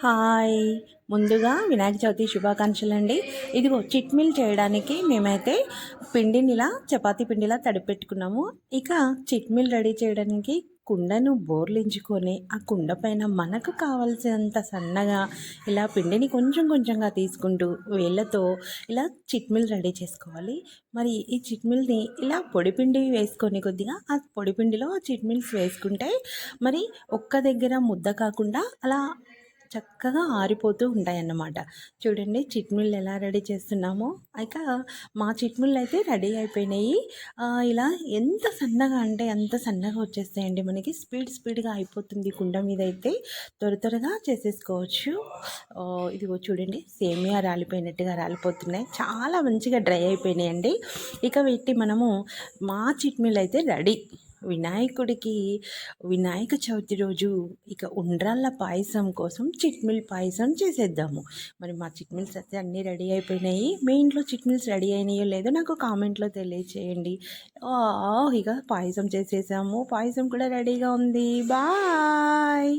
Hi! ముందుగా వినాయక చవితి శుభాకాంక్షలండి. ఇదిగో చిట్మిల్ చేయడానికి మేమైతే పిండినిలా చపాతీ పిండిలా తడిపెట్టుకున్నాము. ఇక చిట్మిల్ రెడీ చేయడానికి కుండను బోర్లించుకొని, ఆ కుండ పైన మనకు కావాల్సినంత సన్నగా ఇలా పిండిని కొంచెం కొంచెంగా తీసుకుంటూ వేళ్ళతో ఇలా చిట్మిల్ రెడీ చేసుకోవాలి. మరి ఈ చిట్మిల్ని ఇలా పొడిపిండి వేసుకొని కొద్దిగా ఆ పొడిపిండిలో చిట్మిల్స్ వేసుకుంటే మరి ఒక్క దగ్గర ముద్ద కాకుండా అలా చక్కగా ఆరిపోతూ ఉంటాయన్నమాట. చూడండి చిట్మిల్ ఎలా రెడీ చేస్తున్నామో. ఇక మా చిట్మిల్ అయితే రెడీ అయిపోయినాయి. ఇలా ఎంత సన్నగా అంటే అంత సన్నగా వచ్చేస్తాయండి మనకి. స్పీడ్‌గా అయిపోతుంది కుండ మీద అయితే. త్వరగా చేసేసుకోవచ్చు. ఇదిగో చూడండి సేమియా రాలిపోయినట్టుగా రాలిపోతున్నాయి. చాలా మంచిగా డ్రై అయిపోయినాయండి. ఇక వీటిని మనము మా చిట్మిల్ అయితే రెడీ. వినాయకుడికి వినాయక చవితి రోజు ఇక ఉండ్రాళ్ళ పాయసం కోసం చిట్మిల్ పాయసం చేసేద్దాము. మరి మా చిట్మిల్స్ అయితే అన్నీ రెడీ అయిపోయినాయి. మీ ఇంట్లో చిట్మిల్స్ రెడీ అయినాయో లేదో నాకు కామెంట్లో తెలియచేయండి. ఇక పాయసం చేసేసాము. పాయసం కూడా రెడీగా ఉంది. బాయ్.